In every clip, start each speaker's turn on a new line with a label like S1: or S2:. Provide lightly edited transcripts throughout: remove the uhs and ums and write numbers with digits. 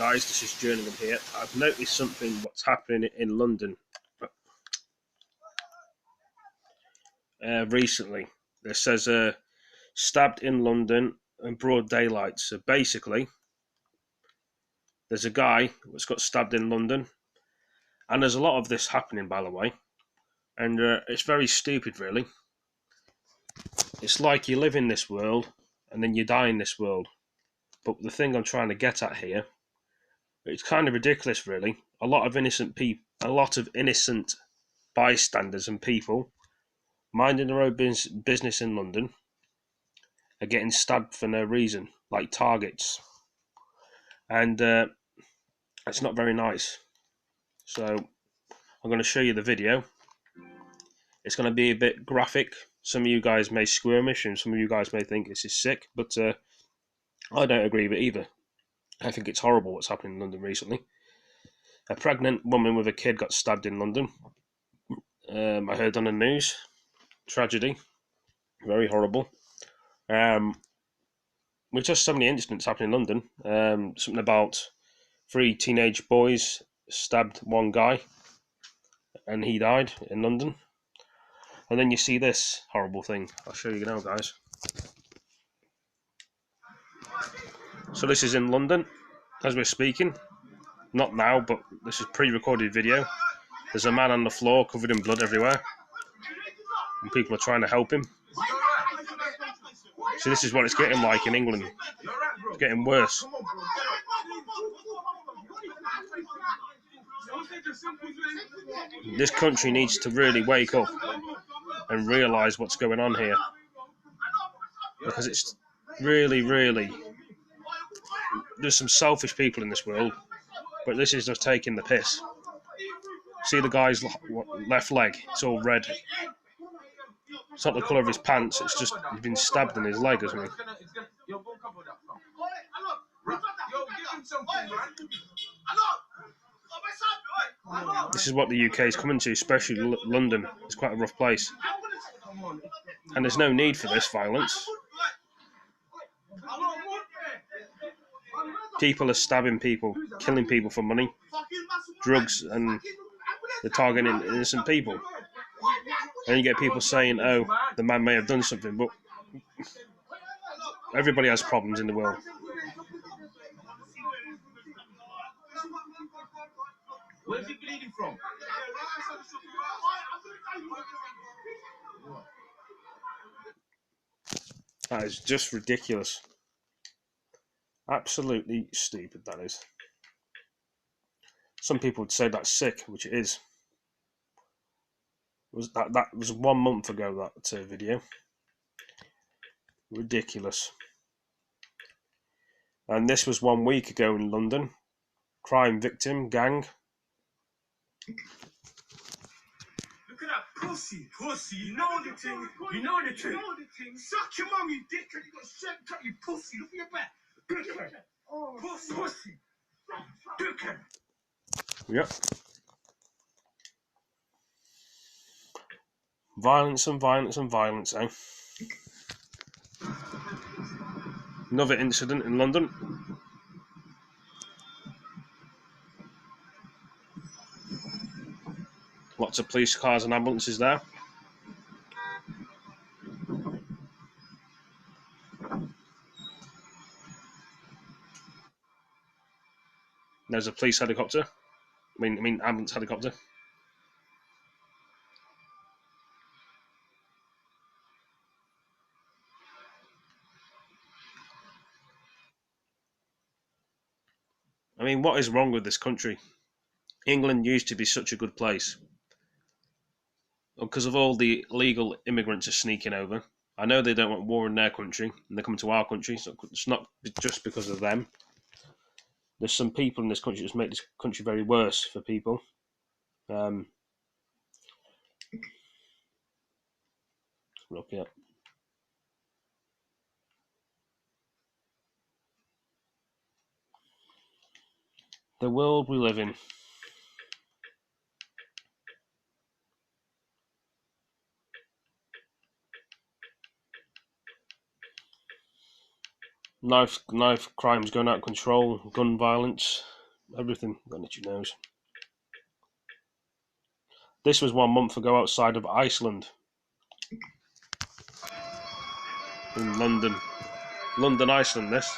S1: Guys, this is Jerningam here. I've noticed something what's happening in London recently. It says stabbed in London in broad daylight. So basically, there's a guy that's got stabbed in London, and there's a lot of this happening, by the way, and it's very stupid, really. It's like you live in this world and then you die in this world. But the thing I'm trying to get at here, it's kind of ridiculous, really. A lot of innocent bystanders and people minding their own business in London are getting stabbed for no reason, like targets, and it's not very nice. So I'm going to show you the video. It's going to be a bit graphic. Some of you guys may squirmish, and some of you guys may think this is sick, but I don't agree with it either. I think it's horrible what's happening in London recently. A pregnant woman with a kid got stabbed in London. I heard on the news. Tragedy. Very horrible. With just so many incidents happening in London. Something about 3 teenage boys stabbed one guy and he died in London. And then you see this horrible thing. I'll show you now, guys. So this is in London as we're speaking. Not now, but this is pre-recorded video. There's a man on the floor covered in blood everywhere, and people are trying to help him. So this is what it's getting like in England. It's getting worse. This country needs to really wake up and realise what's going on here, because it's really, there's some selfish people in this world, but this is just taking the piss. See the guy's left leg, it's all red. It's not the colour of his pants, it's just he's been stabbed in his leg or something. This is what the UK is coming to, especially London. It's quite a rough place. And there's no need for this violence. People are stabbing people, killing people for money, drugs, and they're targeting innocent people. And you get people saying, oh, the man may have done something, but everybody has problems in the world.
S2: Where's he bleeding from?
S1: That is just ridiculous. Absolutely stupid, that is. Some people would say that's sick, which it is. That was 1 month ago, that video. Ridiculous. And this was 1 week ago in London. Crime victim, gang.
S2: Look at that pussy. You know the thing. You know the thing. Suck your mum, you dickhead. You got shanked up, you pussy. Look at your back. Dickhead. Pussy. Dickhead.
S1: Yep. Violence and violence and violence, eh? Another incident in London. Lots of police cars and ambulances there. There's a police helicopter. I mean ambulance helicopter. I mean, what is wrong with this country? England used to be such a good place. Because of all the illegal immigrants are sneaking over. I know they don't want war in their country, and they come to our country, so it's not just because of them. There's some people in this country that make this country very worse for people. Look, yeah. The world we live in. knife crimes going out of control, gun violence, everything going at your nose. This was 1 month ago outside of Iceland, in London, Iceland. This.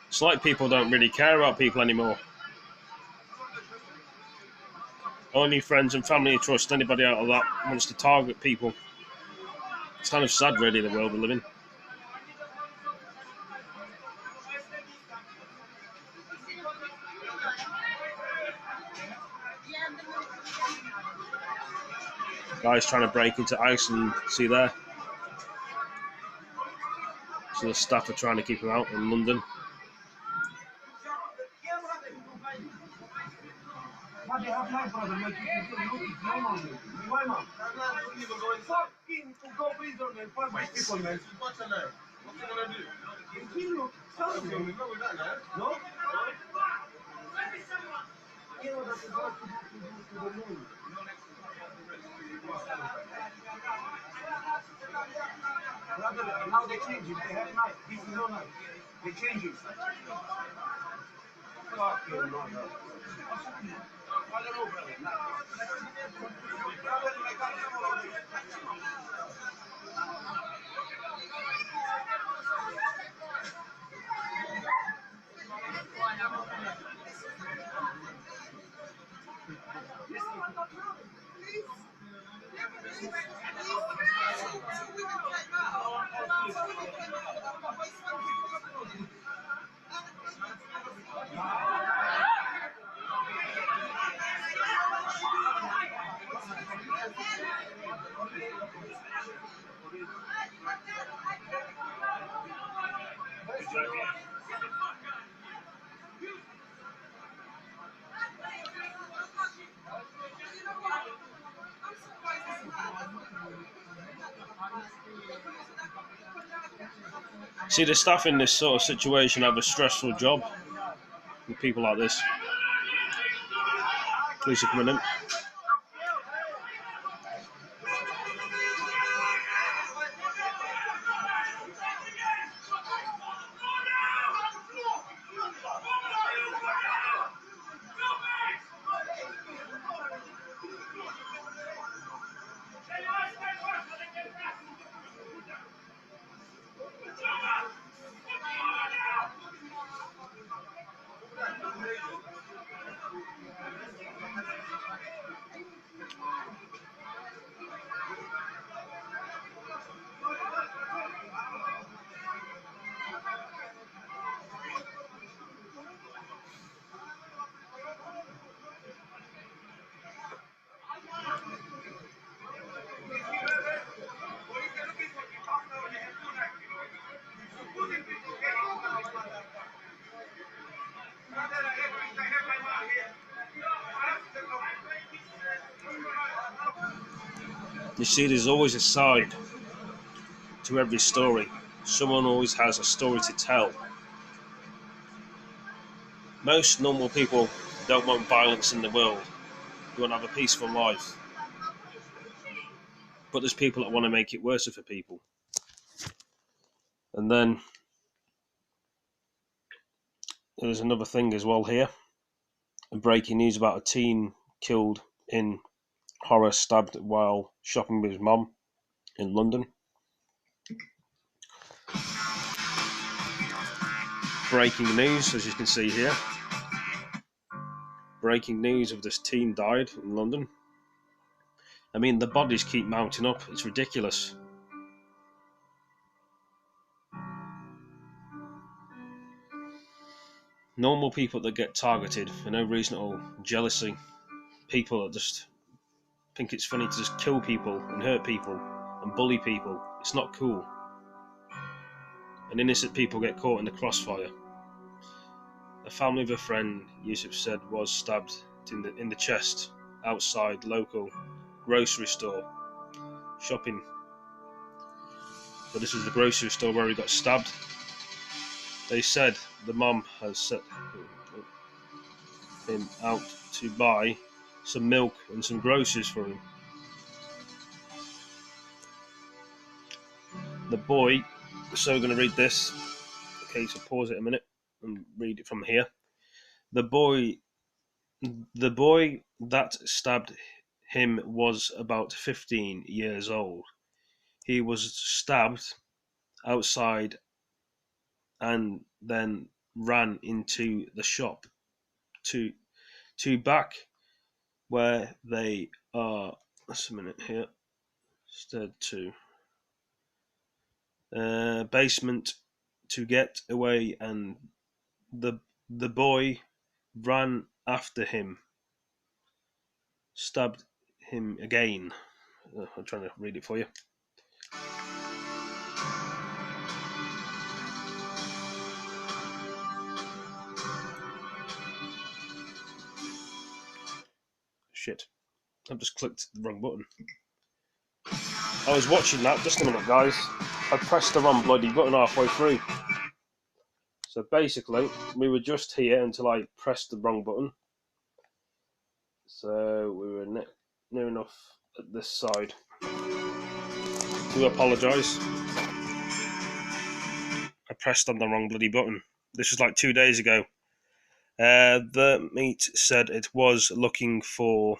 S1: It's like people don't really care about people anymore. Only friends and family trust. Anybody out of that wants to target people. It's kind of sad, really, the world we live in. Guys trying to break into Iceland. See there? So the staff are trying to keep him out in London.
S2: Now they change it. They have knife. This is no knife. They change it. Fucking mother. I don't know, brother.
S1: See, the staff in this sort of situation have a stressful job with people like this. Police are coming in. You see, there's always a side to every story. Someone always has a story to tell. Most normal people don't want violence in the world. They want to have a peaceful life. But there's people that want to make it worse for people. And then there's another thing as well here. Breaking news about a teen killed in horror, stabbed while shopping with his mum in London. Breaking news, as you can see here. Breaking news of this teen died in London. I mean, the bodies keep mounting up. It's ridiculous. Normal people that get targeted for no reason at all, jealousy, people that just think it's funny to just kill people and hurt people and bully people. It's not cool. And innocent people get caught in the crossfire. A family of a friend, Yusuf said, was stabbed in the chest outside local grocery store shopping. So this was the grocery store where he got stabbed. They said the mum has set him out to buy some milk and some groceries for him. The boy, so we're going to read this. Okay, so pause it a minute and read it from here. The boy that stabbed him was about 15 years old. He was stabbed outside and then ran into the shop to back where they are. Just a minute here. Instead to basement to get away, and the the boy ran after him, stabbed him again. I'm trying to read it for you. Shit, I've just clicked the wrong button. I was watching that. Just a minute, guys. I pressed the wrong bloody button halfway through. So basically, we were just here until I pressed the wrong button. So we were near enough at this side. Do apologise. I pressed on the wrong bloody button. This was like 2 days ago. The meet said it was looking for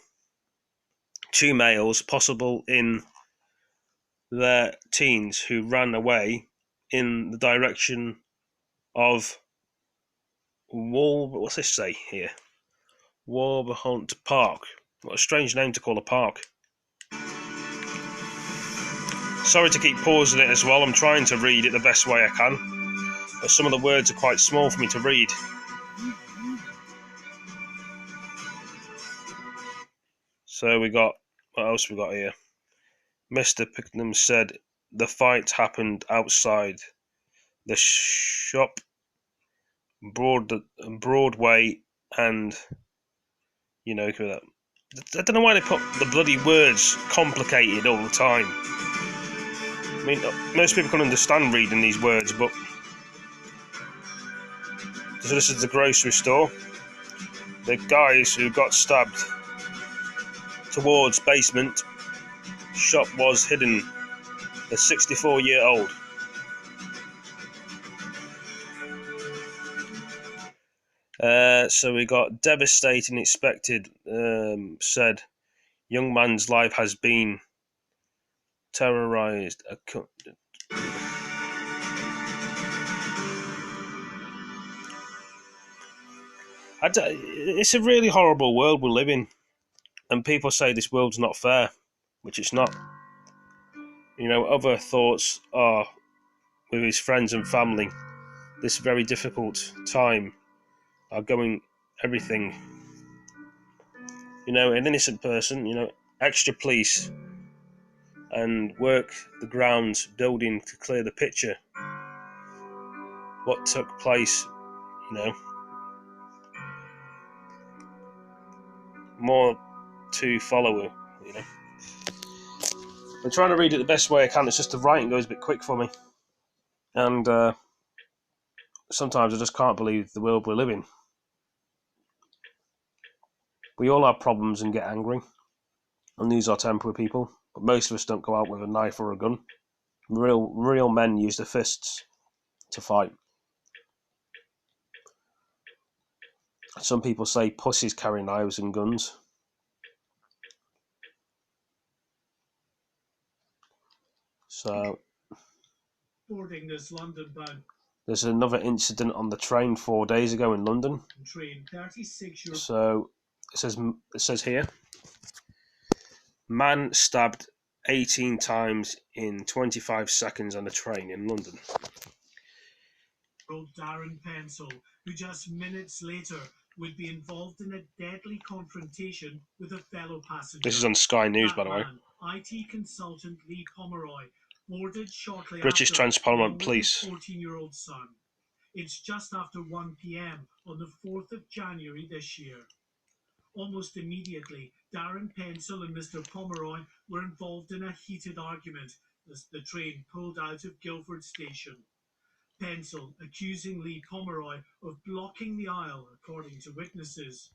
S1: two males, possible in their teens, who ran away in the direction of what's this say here? Wolverhampton Park. What a strange name to call a park. Sorry to keep pausing it as well. I'm trying to read it the best way I can, but some of the words are quite small for me to read. So we got, what else we got here? Mr. Pickham said the fight happened outside the shop, Broadway, and you know, I don't know why they put the bloody words complicated all the time. I mean, most people can understand reading these words, but so this is the grocery store. The guys who got stabbed towards basement shop was hidden. The 64-year-old. So we got devastating expected, said young man's life has been terrorized. It's a really horrible world we live in, and people say this world's not fair, which it's not. You know, other thoughts are with his friends and family. This very difficult time are going everything. You know, an innocent person, you know, extra police and work the grounds building to clear the picture. What took place, you know, more to follow, you know. I'm trying to read it the best way I can. It's just the writing goes a bit quick for me. And sometimes I just can't believe the world we live in. We all have problems and get angry and lose our temper with people, but most of us don't go out with a knife or a gun. Real men use their fists to fight. Some people say pussies carry knives and guns. So there's another incident on the train 4 days ago in London. So it says here, man stabbed 18 times in 25 seconds on a train in London.
S2: who just minutes later would be involved in a deadly confrontation with a fellow passenger.
S1: This is on Sky News,
S2: That
S1: by the way.
S2: man, IT consultant Lee Pomeroy, boarded shortly
S1: British
S2: after,
S1: Transparent
S2: along with his
S1: Police.
S2: 14-year-old son. It's just after 1 p.m. on the 4th of January this year. Almost immediately, Darren Pencil and Mr. Pomeroy were involved in a heated argument as the train pulled out of Guildford Station. Pencil accusing Lee Pomeroy of blocking the aisle, according to witnesses.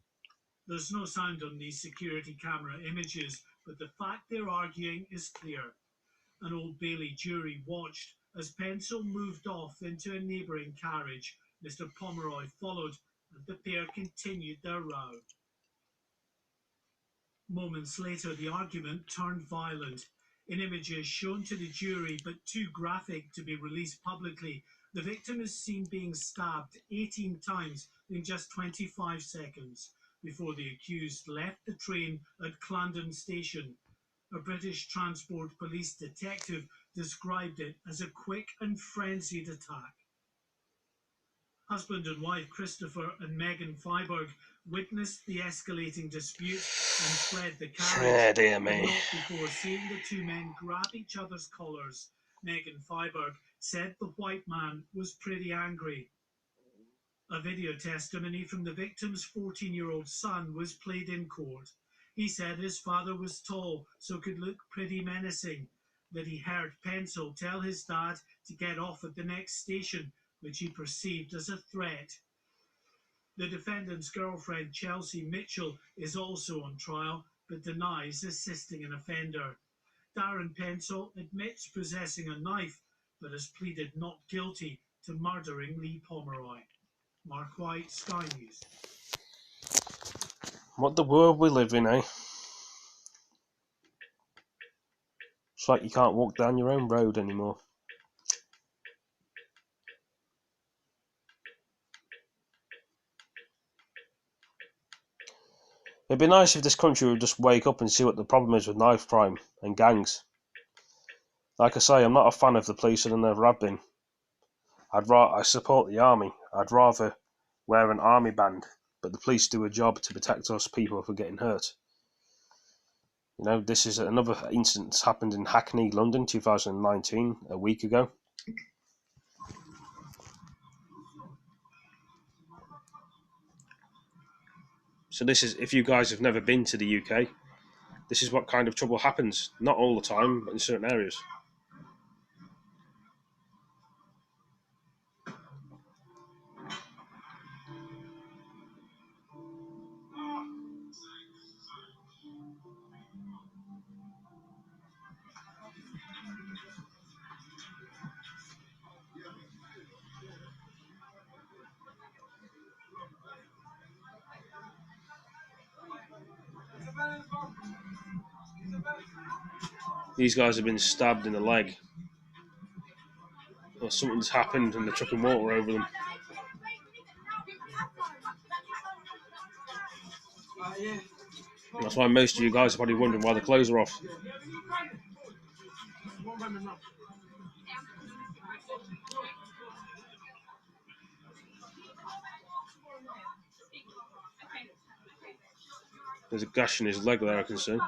S2: There's no sound on these security camera images, but the fact they're arguing is clear. An Old Bailey jury watched as Pencil moved off into a neighbouring carriage. Mr. Pomeroy followed, and the pair continued their row. Moments later, the argument turned violent. In images shown to the jury but too graphic to be released publicly, the victim is seen being stabbed 18 times in just 25 seconds before the accused left the train at Clandon Station. A British Transport Police detective described it as a quick and frenzied attack. Husband and wife Christopher and Megan Freiberg witnessed the escalating dispute and fled the carriage,
S1: Dear
S2: but
S1: me.
S2: not before seeing the two men grab each other's collars. Megan Freiberg said the white man was pretty angry. A video testimony from the victim's 14-year-old son was played in court. He said his father was tall, so could look pretty menacing, that he heard Pencil tell his dad to get off at the next station, which he perceived as a threat. The defendant's girlfriend, Chelsea Mitchell, is also on trial, but denies assisting an offender. Darren Pencil admits possessing a knife, but has pleaded not guilty to murdering Lee Pomeroy. Mark White, Sky News.
S1: What the world we live in, eh? It's like you can't walk down your own road anymore. It'd be nice if this country would just wake up and see what the problem is with knife crime and gangs. Like I say, I'm not a fan of the police and I never have been. I support the army. I'd rather wear an army band, but the police do a job to protect us people from getting hurt. You know, this is another incident that's happened in Hackney, London, 2019, a week ago. So this is, if you guys have never been to the UK, this is what kind of trouble happens. Not all the time, but in certain areas. These guys have been stabbed in the leg. Or something's happened and they're chucking water over them. That's why most of you guys are probably wondering why the clothes are off. There's a gash in his leg there, I can see.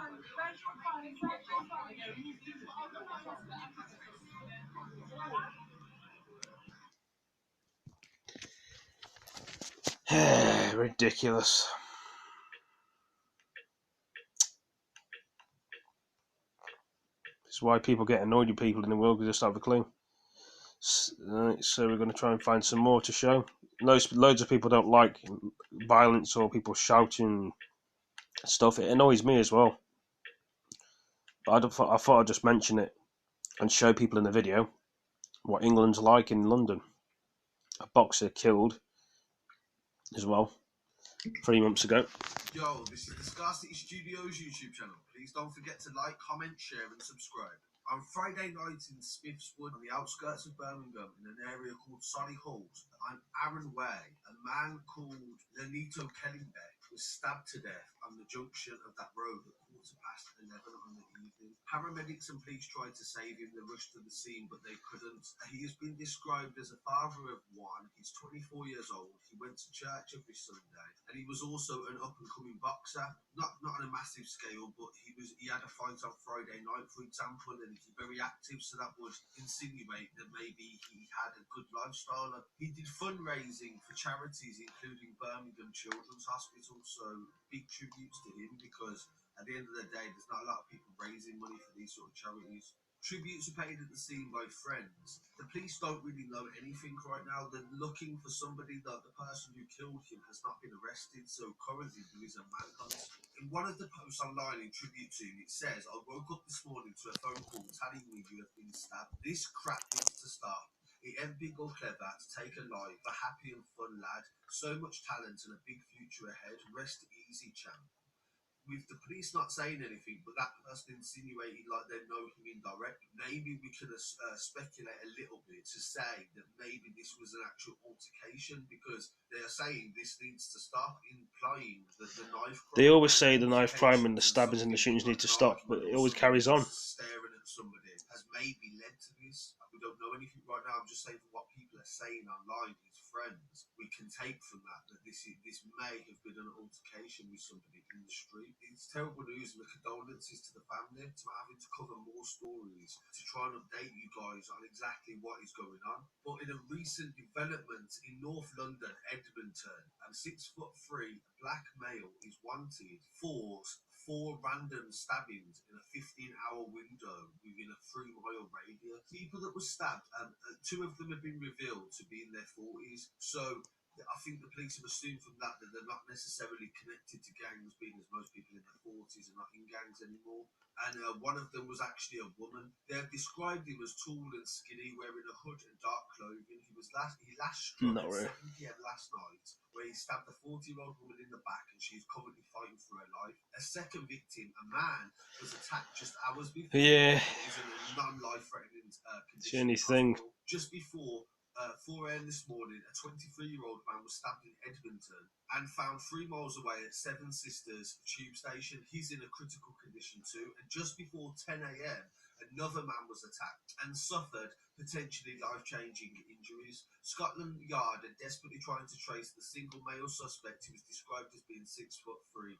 S1: Ridiculous. This is why people get annoyed with people in the world because they just have a clue. So we're going to try and find some more to show. Loads of people don't like violence or people shouting stuff. It annoys me as well. But I thought I'd just mention it and show people in the video what England's like in London. A boxer killed as well 3 months ago.
S3: Yo, this is the Scar City Studios YouTube channel. Please don't forget to like, comment, share and subscribe. On Friday night in Smiths Wood, on the outskirts of Birmingham, in an area called Solihull, on Arran Way, a man called Lenito Kellingbeck was stabbed to death on the junction of that road at 11 on the evening. Paramedics and police tried to save him. They rushed to the scene, but they couldn't. He has been described as a father of one. He's 24 years old. He went to church every Sunday, and he was also an up-and-coming boxer. Not on a massive scale, but he had a fight on Friday night, for example, and he's very active, so that would insinuate that maybe he had a good lifestyle. He did fundraising for charities, including Birmingham Children's Hospital, so big tributes to him, because at the end of the day, there's not a lot of people raising money for these sort of charities. Tributes are paid at the scene by friends. The police don't really know anything right now. They're looking for somebody that the person who killed him has not been arrested, so currently there is a manhunt. In one of the posts online in tribute to him, it says, "I woke up this morning to a phone call telling me you have been stabbed. This crap needs to stop. It ain't big or clever to take a life, a happy and fun lad. So much talent and a big future ahead. Rest easy, champ." With the police not saying anything, but that person insinuating like they know him indirectly, maybe we can speculate a little bit to say that maybe this was an actual altercation, because they are saying this needs to stop, implying that the knife crime.
S1: They always say the knife crime and the
S3: altercations
S1: stabbings and the
S3: something
S1: shootings need
S3: like
S1: to
S3: an
S1: stop, but
S3: argument
S1: it
S3: or
S1: always
S3: somebody
S1: carries on.
S3: just staring at somebody has maybe led to this. We don't know anything right now. I'm just saying from what people are saying online, his friends, we can take from that this may have been an altercation with somebody in the street. It's terrible news, and the condolences to the family, to having to cover more stories to try and update you guys on exactly what is going on. But in a recent development in North London, Edmonton, and 6'3" black male is wanted for 4 random stabbings in a 15-hour window within a 3-mile radius. People that were stabbed, and 2 of them have been revealed to be in their 40s. So I think the police have assumed from that they're not necessarily connected to gangs, being as most people in their 40s are not in gangs anymore. And one of them was actually a woman. They have described him as tall and skinny, wearing a hood and dark clothing. He last struck
S1: Not
S3: at
S1: really.
S3: 7 p.m. last night, where he stabbed a 40-year-old woman in the back, and she's currently fighting for her life. A second victim, a man, was attacked just hours before.
S1: Yeah.
S3: He's in a non-life-threatening
S1: It's the
S3: condition
S1: only
S3: in
S1: thing.
S3: hospital. Just before 4 a.m. this morning, a 23-year-old man was stabbed in Edmonton and found 3 miles away at Seven Sisters tube station. He's in a critical condition too. And just before 10 a.m., another man was attacked and suffered potentially life-changing injuries. Scotland Yard are desperately trying to trace the single male suspect who was described as being 6'3"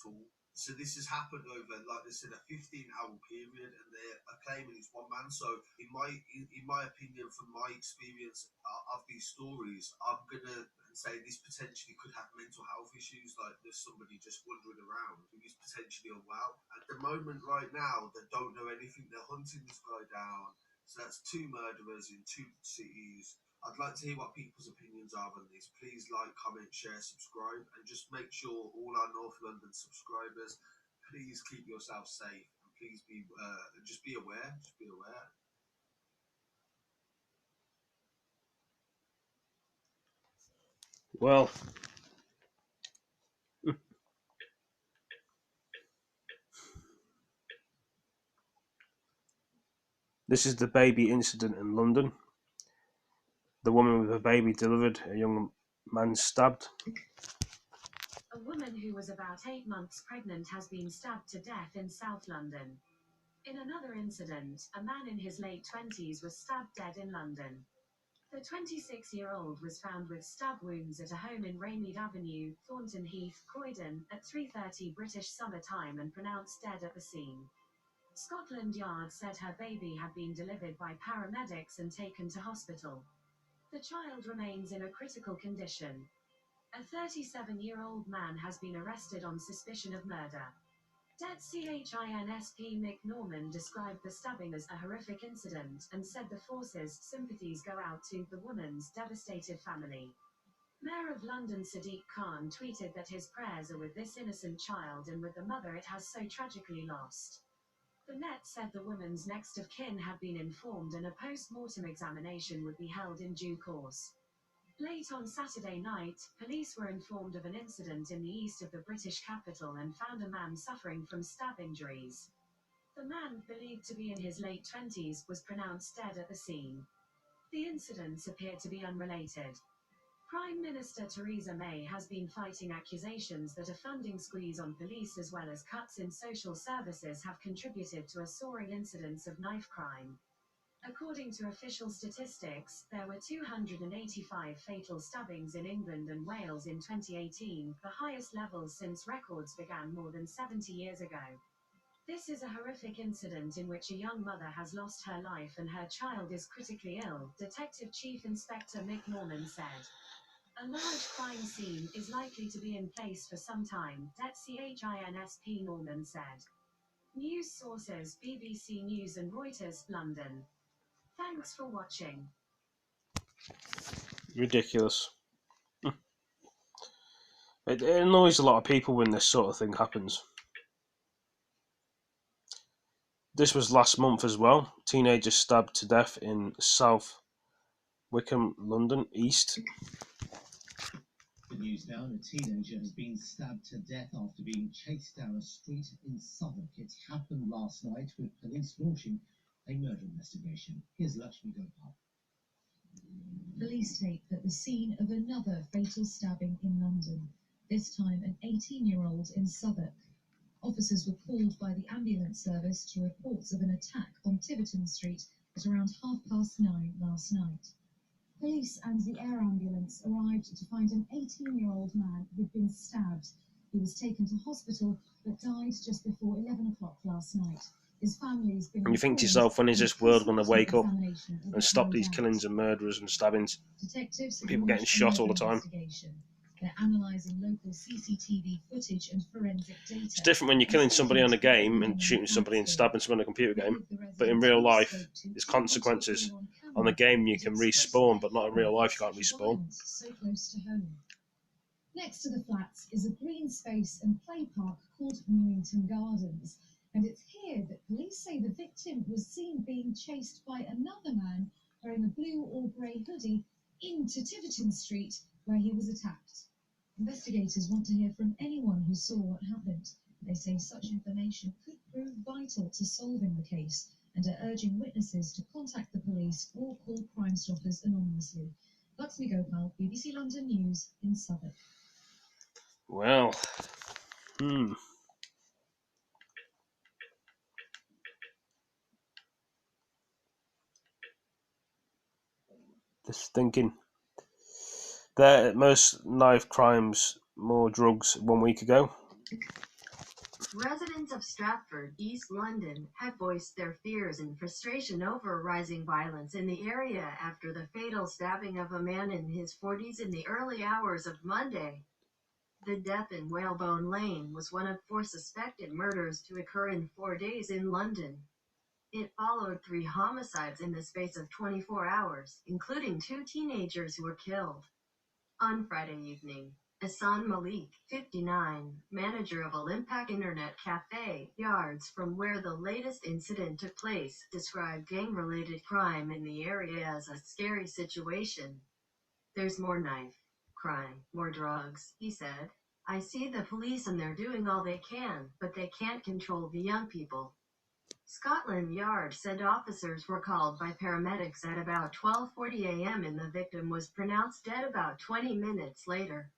S3: tall. So this has happened over, like they said, a 15-hour period, and they are claiming it's one man. So in my opinion, from my experience of these stories, I'm gonna say this potentially could have mental health issues, like there's somebody just wandering around who is potentially unwell. At the moment, right now, they don't know anything. They're hunting this guy down. So that's 2 murderers in 2 cities. I'd like to hear what people's opinions are on this. Please like, comment, share, subscribe, and just make sure all our North London subscribers, please keep yourself safe, and please be just be aware. Just be aware.
S1: Well, this is the baby incident in London. The woman with her baby delivered, a young man stabbed.
S4: A woman who was about 8 months pregnant has been stabbed to death in South London. In another incident, a man in his late 20s was stabbed dead in London. The 26-year-old was found with stab wounds at a home in Raymead Avenue, Thornton Heath, Croydon, at 3:30 British Summer Time and pronounced dead at the scene. Scotland Yard said her baby had been delivered by paramedics and taken to hospital. The child remains in a critical condition. A 37-year-old man has been arrested on suspicion of murder. Det CHINSP Mick Norman described the stabbing as a horrific incident and said the force's sympathies go out to the woman's devastated family. Mayor of London Sadiq Khan tweeted that his prayers are with this innocent child and with the mother it has so tragically lost. The Net said the woman's next of kin had been informed and a post-mortem examination would be held in due course. Late on Saturday night, police were informed of an incident in the east of the British capital and found a man suffering from stab injuries. The man, believed to be in his late 20s, was pronounced dead at the scene. The incidents appeared to be unrelated. Prime Minister Theresa May has been fighting accusations that a funding squeeze on police as well as cuts in social services have contributed to a soaring incidence of knife crime. According to official statistics, there were 285 fatal stabbings in England and Wales in 2018, the highest levels since records began more than 70 years ago. This is a horrific incident in which a young mother has lost her life and her child is critically ill, Detective Chief Inspector Mick Norman said. A large crime scene is likely to be in place for some time, CHINSP Norman said. News sources BBC News and Reuters, London. Thanks for watching.
S1: Ridiculous. It annoys a lot of people when this sort of thing happens. This was last month as well. Teenager stabbed to death in South Wickham, London, East.
S2: The news now, a teenager has been stabbed to death after being chased down a street in Southwark. It happened last night with police launching a murder investigation. Here's Lakshmi Gopal.
S5: Police tape at the scene of another fatal stabbing in London, this time an 18-year-old in Southwark. Officers were called by the ambulance service to reports of an attack on Tiverton Street at around 9:30 last night. Police and the air ambulance arrived to find an 18-year-old man who'd been stabbed. He was taken to hospital but died just before 11 o'clock last night. His family's been
S1: And you think to yourself, when is this world going to wake up and stop these killings and murderers and stabbings?
S5: Detectives
S1: People getting shot all the time.
S5: They're analysing local CCTV footage and forensic data.
S1: It's different when you're killing somebody on a game and shooting somebody and stabbing somebody on a computer game. But in real life, there's consequences. On the game, you can respawn, but not in real life, you can't respawn.
S5: So close to home. Next to the flats is a green space and play park called Newington Gardens. And it's here that police say the victim was seen being chased by another man wearing a blue or grey hoodie into Tiverton Street, where he was attacked. Investigators want to hear from anyone who saw what happened. They say such information could prove vital to solving the case and are urging witnesses to contact the police or call Crime Stoppers anonymously. Lakshmi Gopal, BBC London News in Southwark.
S1: Well, Just thinking. There, most knife crimes, more drugs 1 week ago.
S6: Residents of Stratford, East London, have voiced their fears and frustration over rising violence in the area after the fatal stabbing of a man in his 40s in the early hours of Monday. The death in Whalebone Lane was one of 4 suspected murders to occur in 4 days in London. It followed 3 homicides in the space of 24 hours, including 2 teenagers who were killed. On Friday evening, Hassan Malik, 59, manager of Olympic Internet Cafe, yards from where the latest incident took place, described gang-related crime in the area as a scary situation. There's more knife crime, more drugs, he said. I see the police and they're doing all they can, but they can't control the young people. Scotland Yard said officers were called by paramedics at about 12:40 a.m. and the victim was pronounced dead about 20 minutes later.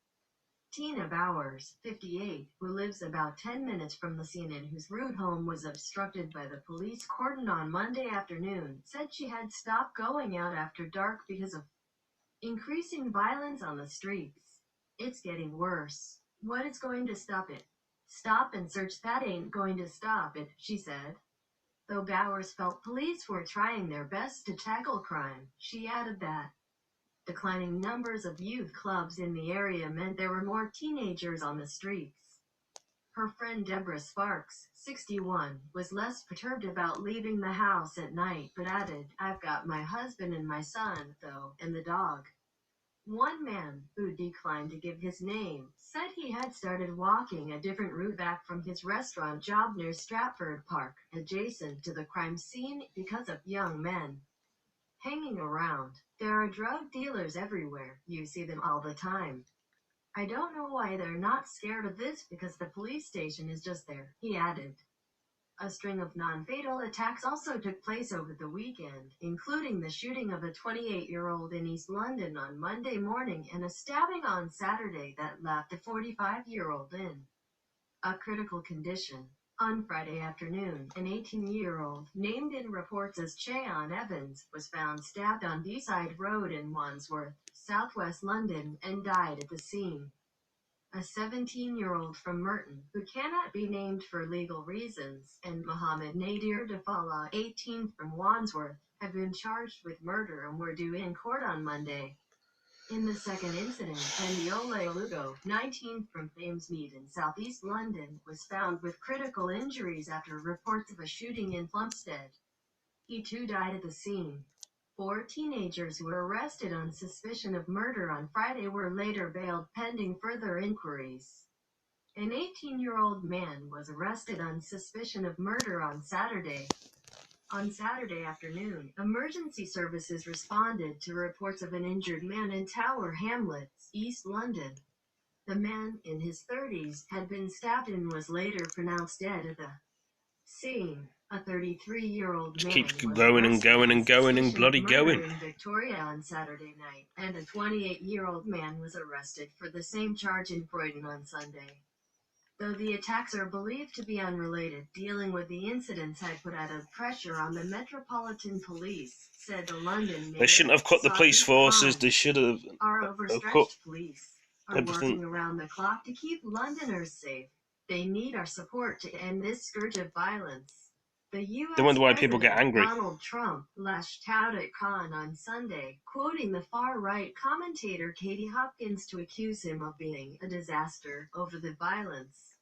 S6: Tina Bowers, 58, who lives about 10 minutes from the scene and whose route home was obstructed by the police cordon on Monday afternoon, said she had stopped going out after dark because of increasing violence on the streets. It's getting worse. What is going to stop it? Stop and search that ain't going to stop it, she said. Though Bowers felt police were trying their best to tackle crime, she added that declining numbers of youth clubs in the area meant there were more teenagers on the streets. Her friend Deborah Sparks, 61, was less perturbed about leaving the house at night but added, I've got my husband and my son, though, and the dog. One man, who declined to give his name, said he had started walking a different route back from his restaurant job near Stratford Park, adjacent to the crime scene, because of young men hanging around. There are drug dealers everywhere. You see them all the time. I don't know why they're not scared of this because the police station is just there, he added. A string of non-fatal attacks also took place over the weekend, including the shooting of a 28-year-old in East London on Monday morning and a stabbing on Saturday that left a 45-year-old in a critical condition. On Friday afternoon, an 18-year-old, named in reports as Cheon Evans, was found stabbed on Deeside Road in Wandsworth, southwest London, and died at the scene. A 17-year-old from Merton, who cannot be named for legal reasons, and Mohammed Nadir Dafala, 18, from Wandsworth, have been charged with murder and were due in court on Monday. In the second incident, Endiole Lugo, 19, from Thamesmead in southeast London, was found with critical injuries after reports of a shooting in Plumstead. He too died at the scene. 4 teenagers who were arrested on suspicion of murder on Friday were later bailed pending further inquiries. An 18-year-old man was arrested on suspicion of murder on Saturday. On Saturday afternoon, emergency services responded to reports of an injured man in Tower Hamlets, East London. The man, in his 30s, had been stabbed and was later pronounced dead at the scene. A 33-year-old
S1: Just
S6: man
S1: keeps
S6: was
S1: going and
S6: arrested
S1: going
S6: on
S1: and going and
S6: suspicion of
S1: bloody
S6: murder
S1: going.
S6: in Victoria on Saturday night, and a 28-year-old man was arrested for the same charge in Croydon on Sunday. Though the attacks are believed to be unrelated, dealing with the incidents had put added pressure on the Metropolitan Police, said the London Mayor.
S1: They shouldn't have cut the police
S6: Sadiq
S1: forces.
S6: Khan.
S1: They should have
S6: Our
S1: cut
S6: overstretched police are
S1: everything.
S6: working around the clock to keep Londoners safe. They need our support to end this scourge of violence. The U.S.
S1: They wonder why people
S6: President
S1: get angry.
S6: Donald Trump lashed out at Khan on Sunday, quoting the far-right commentator Katie Hopkins to accuse him of being a disaster over the violence.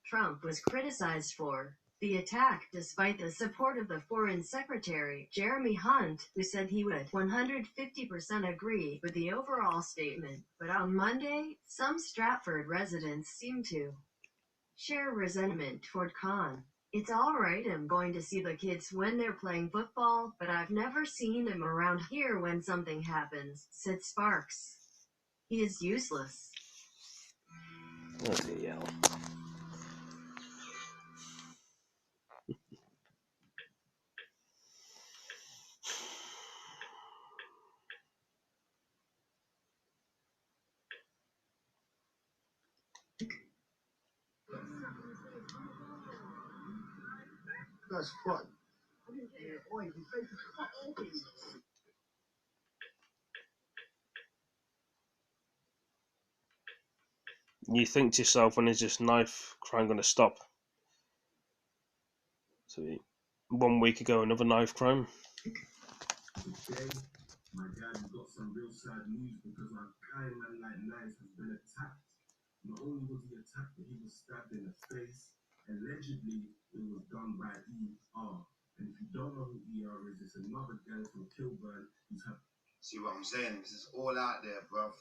S6: Trump was criticized for the attack, despite the support of the Foreign Secretary, Jeremy Hunt, who said he would 150% agree with the overall statement. But on Monday, some Stratford residents seemed to share resentment toward Khan. It's alright, I'm going to see the kids when they're playing football, but I've never seen him around here when something happens, said Sparks. He is useless.
S1: Bloody hell.
S3: That's fun.
S1: You think to yourself, when is this knife crime going to stop? So 1 week ago, another knife crime.
S2: Today, my dad got some real sad news because our guy man like Nice has been attacked. Not only was he attacked, but he was stabbed in the face. Allegedly, it was done by ER. And if you don't know who ER is, it's another gang from Kilburn who's had.
S7: See what I'm saying? This is all out there, bruv.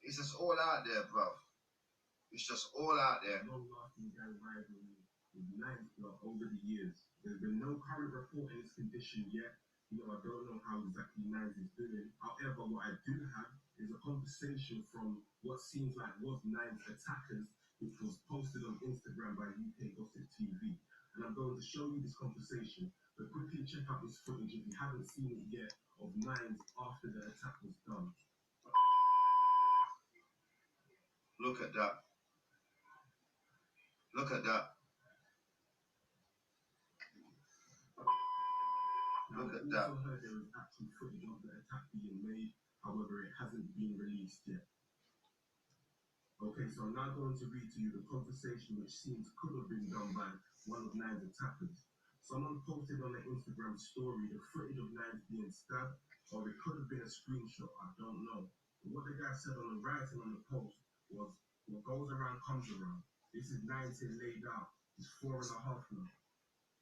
S7: It's just all out there, bruv. It's just all out there.
S2: Long-lasting gang rivalry with Nice over the years. There's been no current report in his condition yet. I don't know how exactly Nines is doing. However, what I do have is a conversation from what seems like was Nines attackers, which was posted on Instagram by UK Gossip TV. And I'm going to show you this conversation, but quickly check out this footage if you haven't seen it yet of Nines after the attack was done.
S7: Look at that. Look at that.
S2: Now,
S7: Look at
S2: I
S7: that.
S2: also heard there was actual footage of the attack being made, however, it hasn't been released yet. Okay, so I'm now going to read to you the conversation which seems could have been done by one of Nine's attackers. Someone posted on their Instagram story the footage of Nine being stabbed, or it could have been a screenshot, I don't know. But what the guy said on the writing on the post was, what goes around comes around. This is Nine laid out. He's 4.5 now.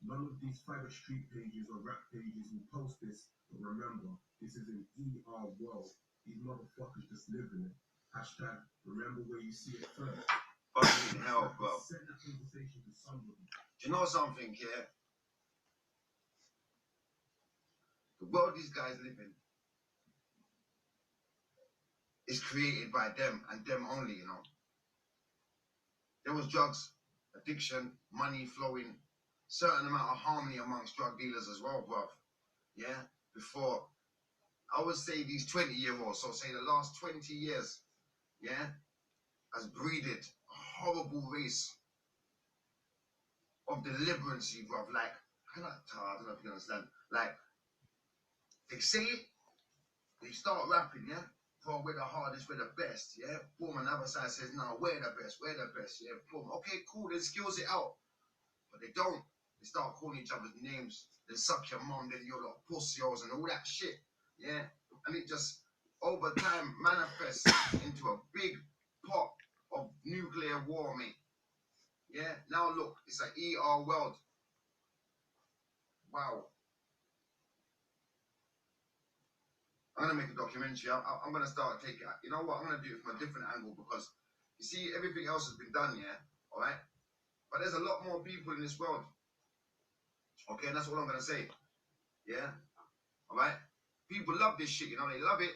S2: None of these faggot street pages or rap pages will post this, but remember, this is an ER world. These motherfuckers just live in it. Hashtag remember where you see it first.
S7: Fucking hell, bro.
S2: Send that conversation to somebody.
S7: Do you know something, yeah? The world these guys live in is created by them and them only, There was drugs, addiction, money flowing, certain amount of harmony amongst drug dealers as well, bruv. Yeah, before I would say these 20-year-olds, so say the last 20 years, yeah, has breeded a horrible race of deliberancy, bruv. Like, I don't know if you understand. Like, they say it, they start rapping, yeah. Bro, we're the hardest, we're the best, yeah. Boom, another side says, no, we're the best, yeah. Boom, okay, cool, they skills it out, but they don't. They start calling each other's names. Then suck your mom, then you're like pussios and all that shit, yeah. And it just over time manifests into a big pot of nuclear war, mate. Yeah. Now look, it's an ER world. Wow. I'm gonna make a documentary. I'm gonna start taking. You know what? I'm gonna do it from a different angle because you see everything else has been done, yeah. All right. But there's a lot more people in this world. Okay, and that's all I'm gonna say. Yeah. All right. People love this shit. You know, they love it.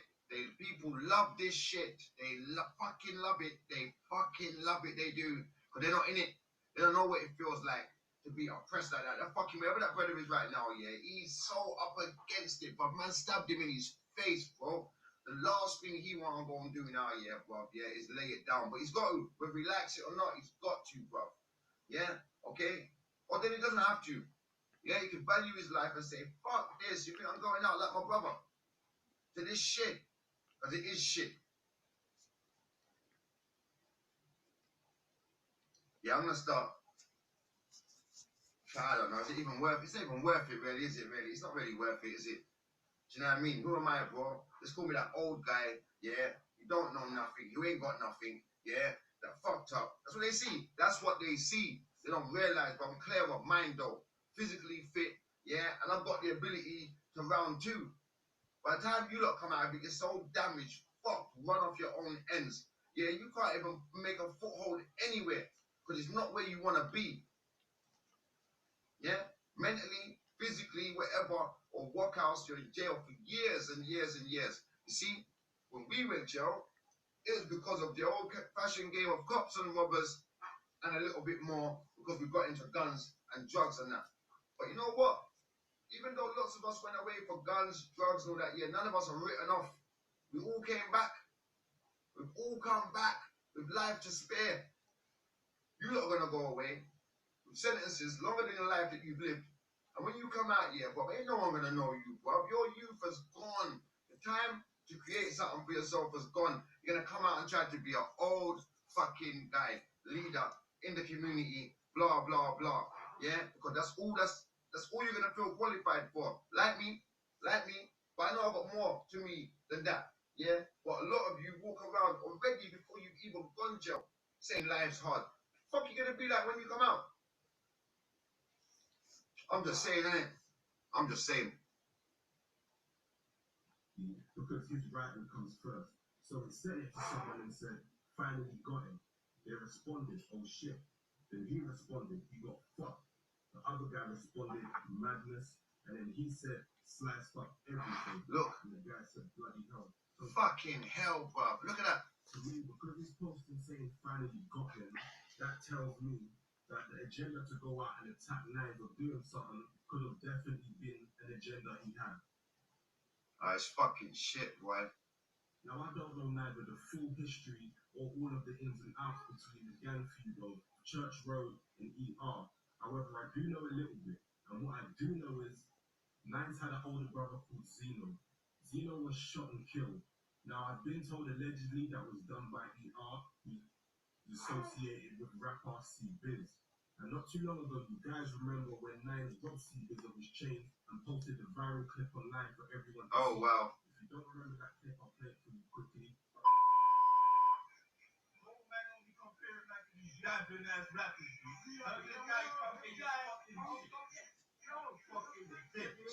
S7: People love this shit. They fucking love it. They fucking love it. They do. Because they're not in it. They don't know what it feels like to be oppressed like that. That fucking wherever that brother is right now, yeah, he's so up against it. But man stabbed him in his face, bro. The last thing he want to go and do now, yeah, bro, yeah, is lay it down. But he's got to, whether he likes it or not, he's got to, bro. Yeah, okay? Or then he doesn't have to. Yeah, he can value his life and say, fuck this, you think I'm going out like my brother? To this shit. Because it is shit. Yeah, I'm going to start. I don't know, is it even worth it? It's not even worth it, really, is it, really? It's not really worth it, is it? Do you know what I mean? Who am I, bro? Just call me that old guy, yeah? You don't know nothing. You ain't got nothing, yeah? That fucked up. That's what they see. That's what they see. They don't realize, but I'm clear of mind, though. Physically fit, yeah? And I've got the ability to round two. By the time you lot come out, you get so damaged, fucked, run off your own ends. Yeah, you can't even make a foothold anywhere because it's not where you want to be. Yeah, mentally, physically, whatever, or workouts, you're in jail for years and years and years. You see, when we went jail, it was because of the old-fashioned game of cops and robbers, and a little bit more because we got into guns and drugs and that. But you know what? Even though lots of us went away for guns, drugs, and all that, yeah, none of us are written off. We all came back. We've all come back with life to spare. You lot are gonna go away with sentences longer than the life that you've lived. And when you come out here, bro, ain't no one gonna know you, bro. Your youth has gone. The time to create something for yourself has gone. You're gonna come out and try to be an old fucking guy, leader in the community, blah blah blah. Yeah, because that's all you're gonna feel qualified for. Like me. But I know I've got more to me than that. Yeah, but a lot of you walk around already before you've even gone jail, saying life's hard. Fuck you gonna be like when you come out? I'm just saying, innit? I'm just saying.
S2: Because his writing comes first. So he sent it to someone and said, finally got him. They responded, oh shit. Then he responded, he got fucked. The other guy responded, madness. And then he said, slice fuck everything.
S7: Look.
S2: And the guy said, bloody hell. So
S7: Fucking hell, bruv. Look at that.
S2: to me, because he's posting saying finally got him, that tells me that the agenda to go out and attack Nines or doing something could have definitely been an agenda he had.
S7: It's fucking shit, boy.
S2: Now, I don't know neither the full history or all of the ins and outs between the gang feud of Church Road and ER. However, I do know a little bit. And what I do know is Nines had an older brother called Zeno. Zeno was shot and killed. Now, I've been told allegedly that was done by ER, who's associated with rapper C-Biz. And not too long ago, you guys remember when Nines robbed C-Biz of his chain and posted the viral clip online for everyone to see.
S7: Oh, wow.
S2: If you don't remember that clip, I'll play it for you quickly.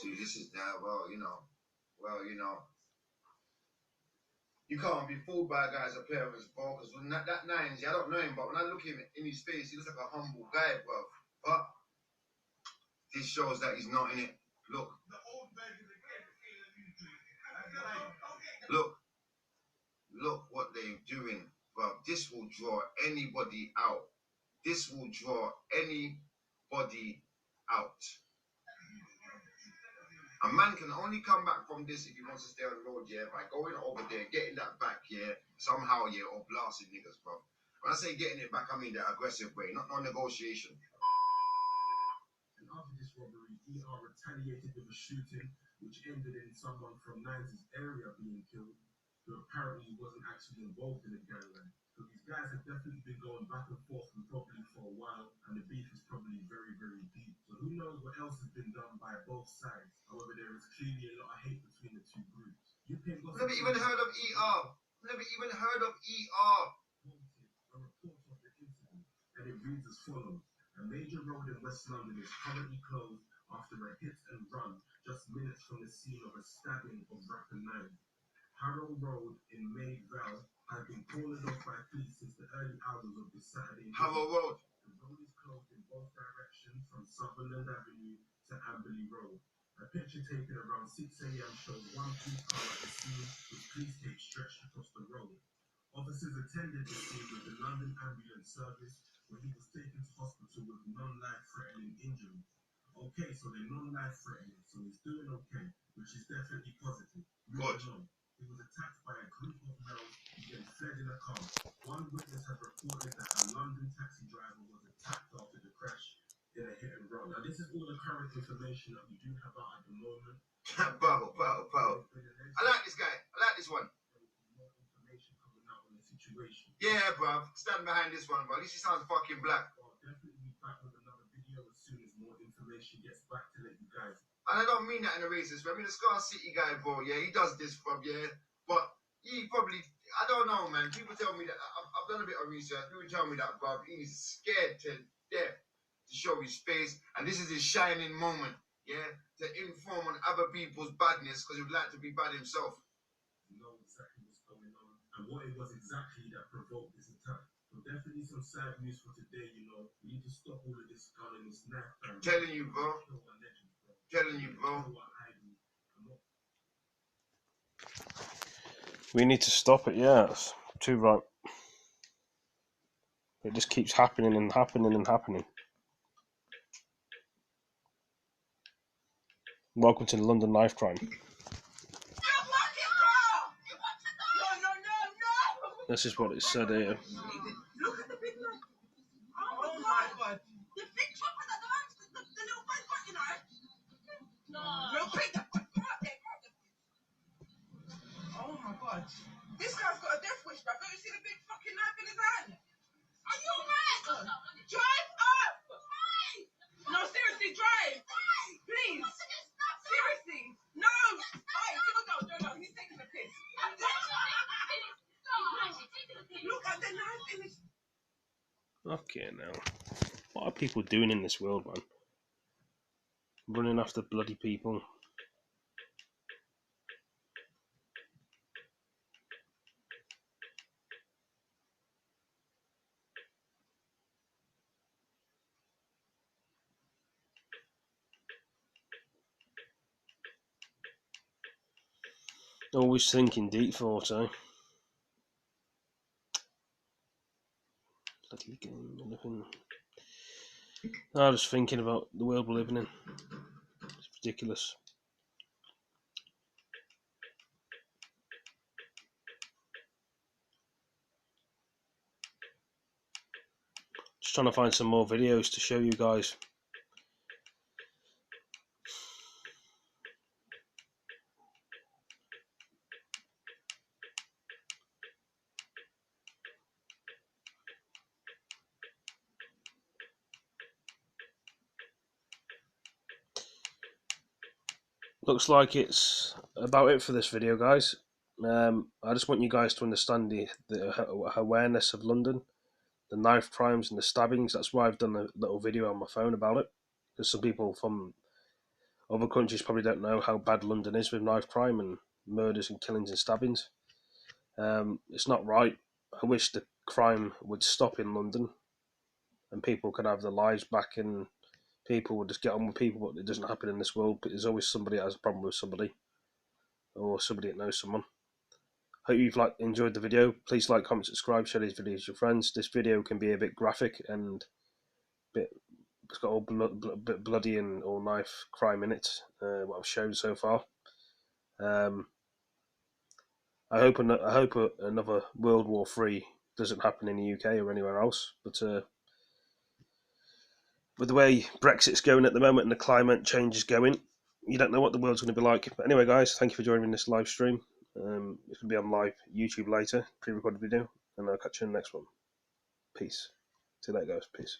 S7: See, this is that, well, you know. You can't be fooled by a guy's appearance, bro, because when that Nines, I don't know him, but when I look him in his face, he looks like a humble guy, bro. But this shows that he's not in it. Look. Look what they're doing, bro. This will draw anybody out. This will draw anybody out. A man can only come back from this if he wants to stay on the road, yeah, by going over there, getting that back, yeah, somehow, yeah, or blasting niggas, bro. When I say getting it back, I mean the aggressive way, not no negotiation.
S2: And after this robbery, ER retaliated with a shooting, which ended in someone from Nines' area being killed, who apparently wasn't actually involved in the gangland. So these guys have definitely been going back and forth and probably for a while, and the beef is probably very, very deep. So who knows what else has been done by both sides. However, there is clearly a lot of hate between the two groups.
S7: Never even heard of ER. Never even heard of ER.
S2: A report of the incident, and it reads as follows. A major road in West London is currently closed after a hit and run just minutes from the scene of a stabbing of rapper 9. Harrow Road in Maid Vale has been cordoned off by police since the early hours of this Saturday morning.
S7: Harrow Road.
S2: The road is closed in both directions from Sutherland Avenue to Amberley Road. A picture taken around 6 a.m. shows one police car at the scene with police tape stretched across the road. Officers attended the scene with the London Ambulance Service, where he was taken to hospital with non-life-threatening injuries. Okay, so they're non-life-threatening, so he's doing okay, which is definitely positive.
S7: Good.
S2: He was attacked by a group of males who then fled in a car. One witness has reported that a London taxi driver was attacked after the crash in a hit and run. Now, this is all the current information that we do have out at the moment.
S7: Bro. I like this guy. I like this one.
S2: More information coming out on the situation.
S7: Yeah, bro. Stand behind this one, bro. At least he sounds fucking black.
S2: I'll definitely be back with another video as soon as more information gets back to let you guys.
S7: And I don't mean that in a racist way. I mean, the Scar City guy, bro, yeah, he does this, bro, yeah. But he probably, I don't know, man. People tell me that, I've done a bit of research. People tell me that, bro, he's scared to death to show his face. And this is his shining moment, yeah, to inform on other people's badness because he would like to be bad himself.
S2: You know exactly what's going on and what it was exactly that provoked this attack. So definitely some sad news for today, you know. We need to stop all of this gun and this knife.
S7: Telling you, bro. Telling you, bro.
S1: We need to stop it, yeah. It's too right. It just keeps happening and happening and happening. Welcome to the London knife crime. This is what it said here.
S8: Look at the big one. Oh my god. The big chopper that the little boy's got, you know? No. Real quick, go up there. Oh my god. This guy's got a death wish, bruv. Don't you see the big fucking knife in his hand? Are you alright? Drive up! No, seriously, drive! Please! Seriously! No! Alright, Jono, he's taking the piss. Look at the knife in his...
S1: Okay, now. What are people doing in this world, man? Running after bloody people. Always thinking deep thoughts, eh? Bloody game, anything. I'm just thinking about the world we're living in. It's ridiculous. Just trying to find some more videos to show you guys. Looks like it's about it for this video, guys. I just want you guys to understand the awareness of London, the knife crimes and the stabbings. That's why I've done a little video on my phone about it, because some people from other countries probably don't know how bad London is with knife crime and murders and killings and stabbings. It's not right. I wish the crime would stop in London and people could have their lives back and people would just get on with people, but it doesn't happen in this world. But there's always somebody that has a problem with somebody, or somebody that knows someone. Hope you've enjoyed the video. Please like, comment, subscribe, share these videos with your friends. This video can be a bit graphic and a bit it's got all bloody and all knife crime in it. What I've shown so far. I hope another World War III doesn't happen in the UK or anywhere else. But with the way Brexit's going at the moment and the climate change is going, you don't know what the world's going to be like. But anyway, guys, thank you for joining this live stream. It's going to be on live YouTube later, pre-recorded video, and I'll catch you in the next one. Peace. See you later, guys. Peace.